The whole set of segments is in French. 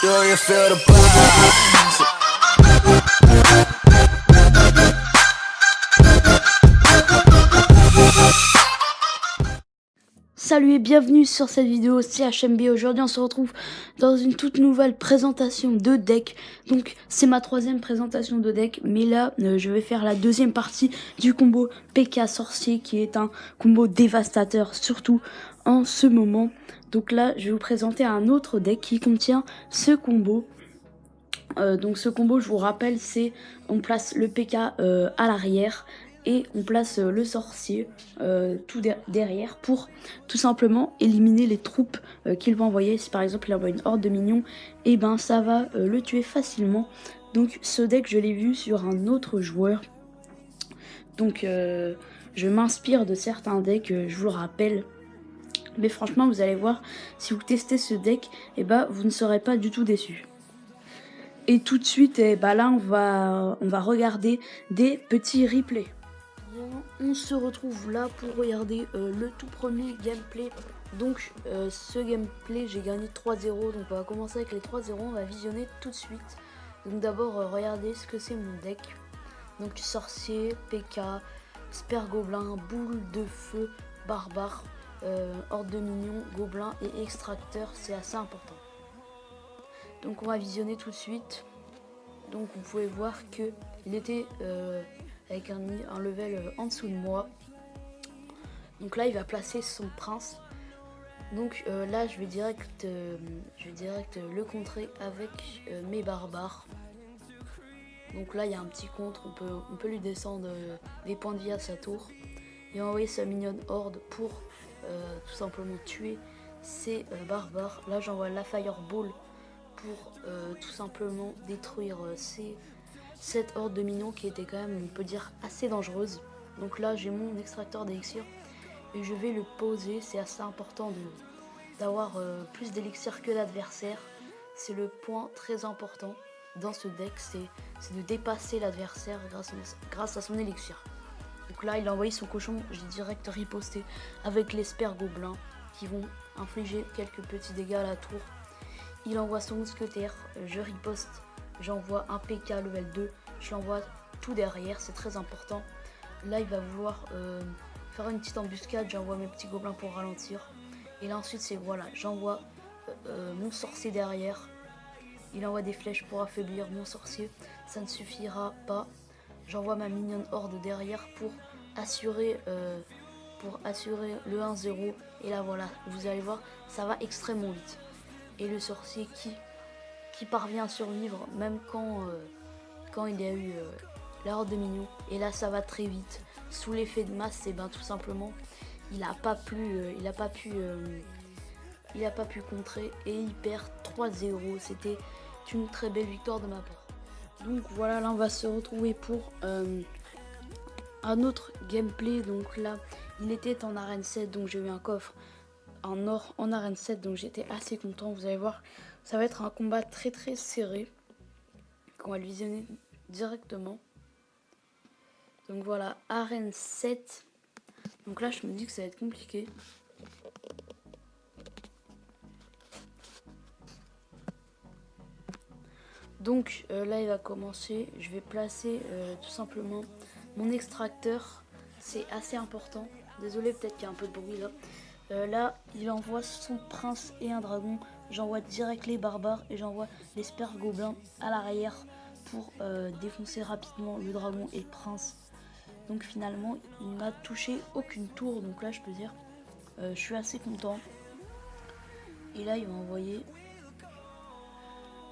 Do you feel the vibes? Salut et bienvenue sur cette vidéo CHMB. Aujourd'hui on se retrouve dans une toute nouvelle présentation de deck. Donc c'est ma troisième présentation de deck, mais là je vais faire la deuxième partie du combo PK Sorcier, qui est un combo dévastateur, surtout en ce moment. Donc là je vais vous présenter un autre deck qui contient ce combo. Donc ce combo, je vous rappelle, c'est on place le PK à l'arrière et on place le sorcier tout derrière pour tout simplement éliminer les troupes qu'il va envoyer. Si par exemple il envoie une horde de minions, et ben ça va le tuer facilement. Donc ce deck, je l'ai vu sur un autre joueur. Donc je m'inspire de certains decks, je vous le rappelle. Mais franchement, vous allez voir, si vous testez ce deck, et ben vous ne serez pas du tout déçus. Et tout de suite, là on va regarder des petits replays. Bien, on se retrouve là pour regarder le tout premier gameplay. Donc ce gameplay, j'ai gagné 3-0. Donc on va commencer avec les 3-0, on va visionner tout de suite. Donc d'abord regardez ce que c'est mon deck. Donc sorcier, PK, spergobelin, boule de feu, barbare, horde de minions, gobelin et extracteur, c'est assez important. Donc on va visionner tout de suite. Donc vous pouvez voir que il était avec un level en dessous de moi. Donc là il va placer son prince. Donc là je vais direct le contrer avec mes barbares. Donc là il y a un petit contre, on peut lui descendre des points de vie à sa tour. Il va envoyer sa mignonne horde pour tout simplement tuer ses barbares. Là j'envoie la fireball pour tout simplement détruire cette horde de minions qui était quand même, on peut dire, assez dangereuse. Donc là j'ai mon extracteur d'élixir et je vais le poser. C'est assez important d'avoir plus d'élixir que l'adversaire. C'est le point très important dans ce deck, c'est de dépasser l'adversaire grâce à son élixir. Donc là il a envoyé son cochon, j'ai direct riposté avec les spergobelins qui vont infliger quelques petits dégâts à la tour. Il envoie son mousquetaire, je riposte, j'envoie un PK level 2, je l'envoie tout derrière, c'est très important. Là il va vouloir faire une petite embuscade, j'envoie mes petits gobelins pour ralentir. Et là ensuite c'est voilà, j'envoie mon sorcier derrière. Il envoie des flèches pour affaiblir mon sorcier, ça ne suffira pas. J'envoie ma mignonne horde derrière pour assurer le 1-0. Et là voilà, vous allez voir, ça va extrêmement vite. Et le sorcier qui parvient à survivre même quand il y a eu la horde de minions. Et là ça va très vite. Sous l'effet de masse, et ben tout simplement il a pas pu contrer et il perd 3-0. C'était une très belle victoire de ma part. Donc voilà, là on va se retrouver pour un autre gameplay. Donc là il était en arène 7, donc j'ai eu un coffre en or en arène 7, donc j'étais assez content. Vous allez voir, ça va être un combat très très serré. On va le visionner directement. Donc voilà, arène 7. Donc là je me dis que ça va être compliqué. Donc là il va commencer, je vais placer tout simplement mon extracteur, c'est assez important. Désolé, peut-être qu'il y a un peu de bruit là. Là il envoie son prince et un dragon, j'envoie direct les barbares et j'envoie les spergobelins à l'arrière pour défoncer rapidement le dragon et le prince. Donc finalement il n'a touché aucune tour, donc là je peux dire je suis assez content. Et là il va envoyer,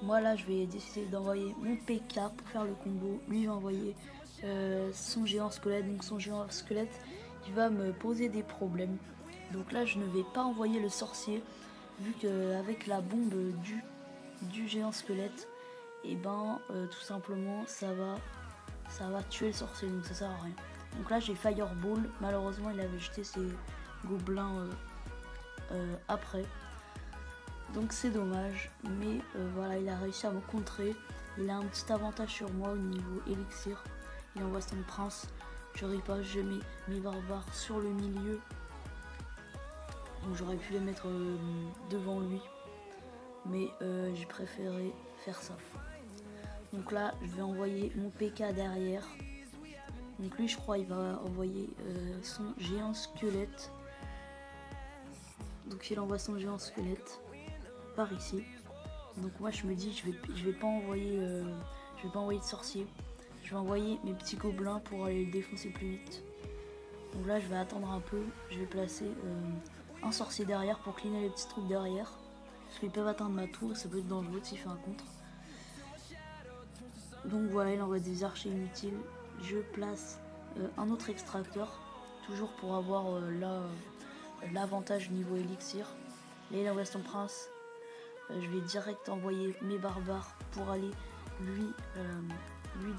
moi là je vais décider d'envoyer mon PK pour faire le combo. Lui il va envoyer son géant squelette, donc son géant squelette il va me poser des problèmes. Donc là je ne vais pas envoyer le sorcier, vu qu'avec la bombe du géant squelette, et ben tout simplement ça va tuer le sorcier, donc ça sert à rien. Donc là j'ai fireball, malheureusement il avait jeté ses gobelins après. Donc c'est dommage, mais voilà, il a réussi à me contrer. Il a un petit avantage sur moi au niveau élixir. Il envoie son prince, je riposte, je mets mes barbares sur le milieu. Donc j'aurais pu les mettre devant lui. mais j'ai préféré faire ça. Donc là, je vais envoyer mon PK derrière. Donc lui, je crois, il va envoyer son géant squelette. Donc il envoie son géant squelette par ici. Donc moi, je me dis, je vais pas envoyer de sorcier. Je vais envoyer mes petits gobelins pour aller le défoncer plus vite. Donc là, je vais attendre un peu. Je vais placer un sorcier derrière pour cleaner les petits trucs derrière. Parce qu'ils peuvent atteindre ma tour et ça peut être dangereux s'il fait un contre. Donc voilà, il envoie des archers inutiles. Je place un autre extracteur. Toujours pour avoir l'avantage niveau élixir. Là, il envoie son prince. Je vais direct envoyer mes barbares pour aller lui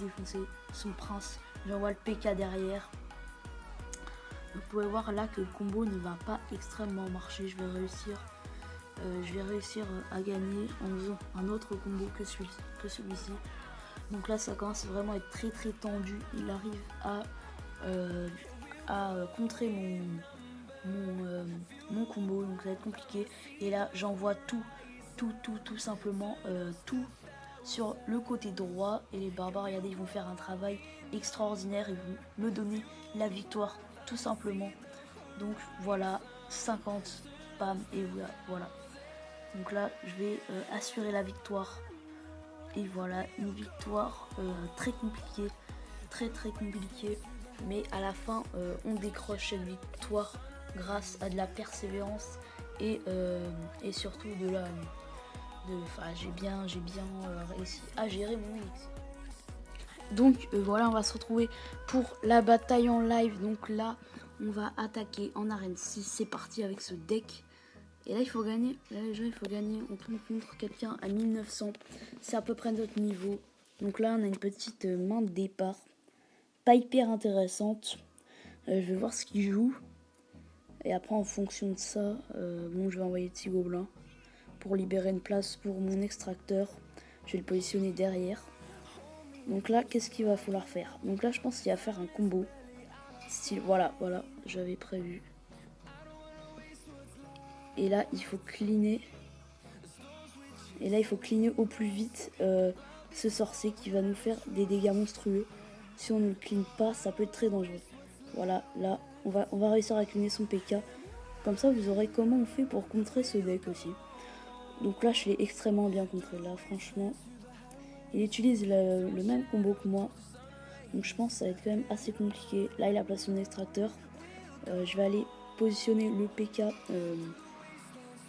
défoncer son prince. J'envoie le PK derrière. Vous pouvez voir là que le combo ne va pas extrêmement marcher. Je vais réussir à gagner en faisant un autre combo que celui-ci. Donc là, ça commence vraiment à être très très tendu. Il arrive à contrer mon combo, donc ça va être compliqué. Et là, j'envoie tout simplement tout sur le côté droit. Et les barbares, regardez, ils vont faire un travail extraordinaire. Ils vont me donner la victoire, tout simplement. Donc voilà, 50, bam, et voilà. Donc là, je vais assurer la victoire. Et voilà, une victoire très compliquée, très compliquée. Mais à la fin, on décroche cette victoire grâce à de la persévérance et surtout j'ai bien réussi à gérer mon élixir. Donc voilà, on va se retrouver pour la bataille en live. Donc là, on va attaquer en arène 6. C'est parti avec ce deck. Et là, il faut gagner. Là, les gens, il faut gagner. On tombe contre quelqu'un à 1900. C'est à peu près notre niveau. Donc là, on a une petite main de départ. Pas hyper intéressante. Je vais voir ce qu'il joue. Et après, en fonction de ça, je vais envoyer petit gobelin pour libérer une place pour mon extracteur. Je vais le positionner derrière. Donc là, qu'est-ce qu'il va falloir faire? Donc là, je pense qu'il va faire un combo. Style, voilà, j'avais prévu. Et là, il faut cleaner. Et là, il faut cleaner au plus vite ce sorcier qui va nous faire des dégâts monstrueux. Si on ne le clean pas, ça peut être très dangereux. Voilà, là, on va réussir à cleaner son PK. Comme ça, vous aurez comment on fait pour contrer ce deck aussi. Donc là, je l'ai extrêmement bien contré. Là, franchement, il utilise le même combo que moi. Donc je pense que ça va être quand même assez compliqué. Là, il a placé son extracteur. Je vais aller positionner le PK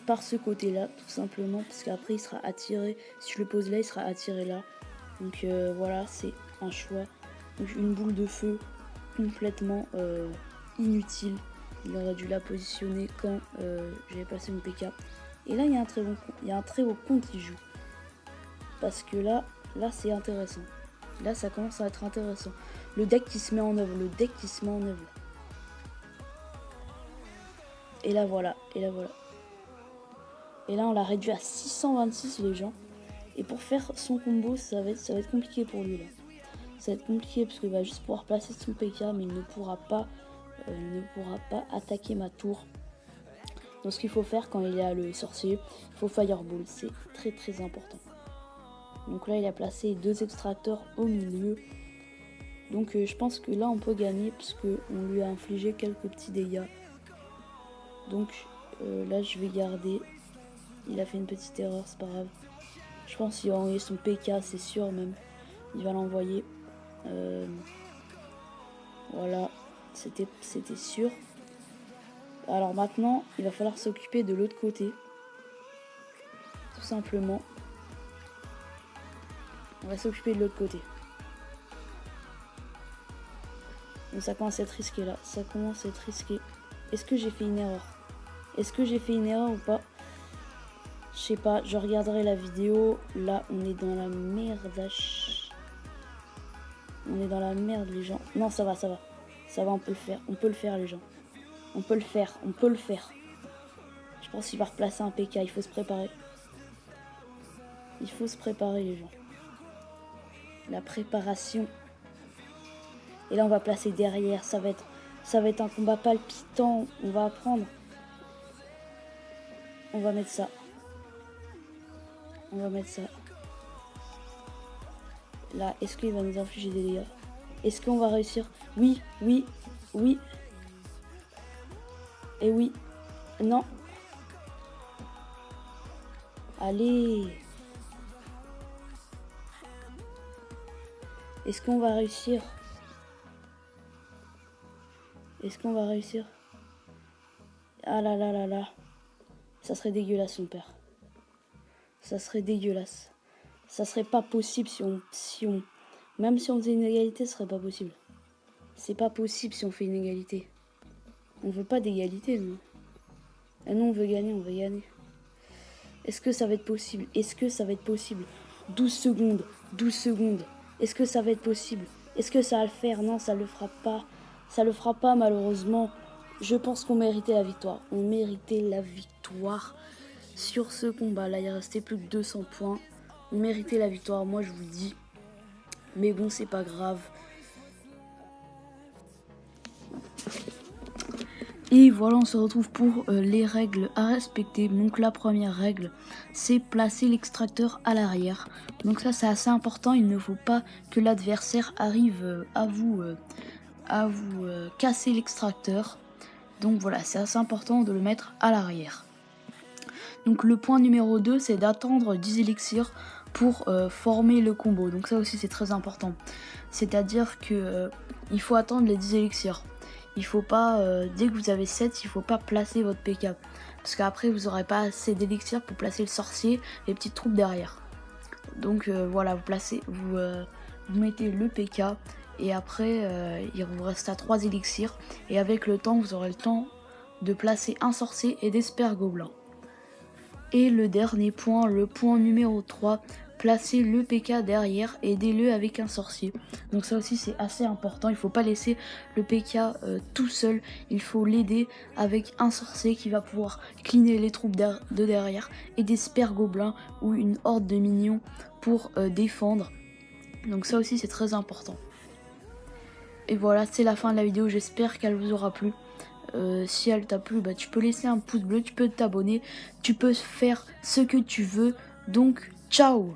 par ce côté-là, tout simplement. Parce qu'après, il sera attiré. Si je le pose là, il sera attiré là. Donc voilà, c'est un choix. Donc une boule de feu complètement inutile. Il aurait dû la positionner quand j'avais placé mon PK. Et là, il y a un très haut compte qui joue. Parce que là c'est intéressant. Là, ça commence à être intéressant. Le deck qui se met en œuvre. Et là, voilà. Et là, on l'a réduit à 626, les gens. Et pour faire son combo, ça va être compliqué pour lui, là. Ça va être compliqué parce qu'il va juste pouvoir placer son PK, mais il ne pourra pas attaquer ma tour. Donc ce qu'il faut faire quand il y a le sorcier, il faut Fireball. C'est très important. Donc là, il a placé 2 extracteurs au milieu. Donc je pense que là, on peut gagner parce qu'on lui a infligé quelques petits dégâts. Donc là, je vais garder. Il a fait une petite erreur, c'est pas grave. Je pense qu'il va envoyer son PK, c'est sûr même. Il va l'envoyer. Voilà, c'était sûr. Alors maintenant, il va falloir s'occuper de l'autre côté. Tout simplement. On va s'occuper de l'autre côté. Donc ça commence à être risqué là. Ça commence à être risqué. Est-ce que j'ai fait une erreur? Est-ce que j'ai fait une erreur ou pas? Je sais pas, je regarderai la vidéo. Là, on est dans la merdache. On est dans la merde, les gens. Non, ça va. Ça va, on peut le faire. On peut le faire, les gens. On peut le faire. Je pense qu'il va replacer un PK. Il faut se préparer. Les gens. La préparation. Et là, on va placer derrière. Ça va être un combat palpitant. On va apprendre. On va mettre ça. On va mettre ça. Là, est-ce qu'il va nous infliger des dégâts? Est-ce qu'on va réussir? Oui, oui, oui. Et oui. Non. Allez. Est-ce qu'on va réussir? Est-ce qu'on va réussir? Ah là là là là. Ça serait dégueulasse, son père. Ça serait dégueulasse. Ça serait pas possible si on... Même si on faisait une égalité, ce serait pas possible. C'est pas possible si on fait une égalité. On veut pas d'égalité, nous. Et nous, on veut gagner, on veut gagner. Est-ce que ça va être possible? Est-ce que ça va être possible? 12 secondes, 12 secondes. Est-ce que ça va être possible? Est-ce que ça va le faire? Non, ça le fera pas. Ça le fera pas, malheureusement. Je pense qu'on méritait la victoire. On méritait la victoire sur ce combat. Là, il restait plus que 200 points. On méritait la victoire, moi, je vous le dis. Mais bon, c'est pas grave. Et voilà, on se retrouve pour les règles à respecter. Donc la première règle, c'est placer l'extracteur à l'arrière. Donc ça, c'est assez important. Il ne faut pas que l'adversaire arrive à vous casser l'extracteur. Donc voilà, c'est assez important de le mettre à l'arrière. Donc le point numéro 2, c'est d'attendre 10 élixirs pour former le combo. Donc ça aussi, c'est très important. C'est-à-dire que il faut attendre les 10 élixirs. Il faut pas, dès que vous avez 7, il faut pas placer votre PK. Parce qu'après, vous n'aurez pas assez d'élixir pour placer le sorcier et les petites troupes derrière. Donc voilà, vous mettez le PK. Et après, il vous reste à 3 élixirs. Et avec le temps, vous aurez le temps de placer un sorcier et des spergoblins. Et le dernier point, le point numéro 3, placer le PK derrière, aidez-le avec un sorcier. Donc ça aussi c'est assez important, il ne faut pas laisser le PK tout seul, il faut l'aider avec un sorcier qui va pouvoir cleaner les troupes de derrière et des spergoblins ou une horde de minions pour défendre. Donc ça aussi c'est très important. Et voilà, c'est la fin de la vidéo, j'espère qu'elle vous aura plu. Si elle t'a plu, bah, tu peux laisser un pouce bleu, tu peux t'abonner, tu peux faire ce que tu veux. Donc, ciao!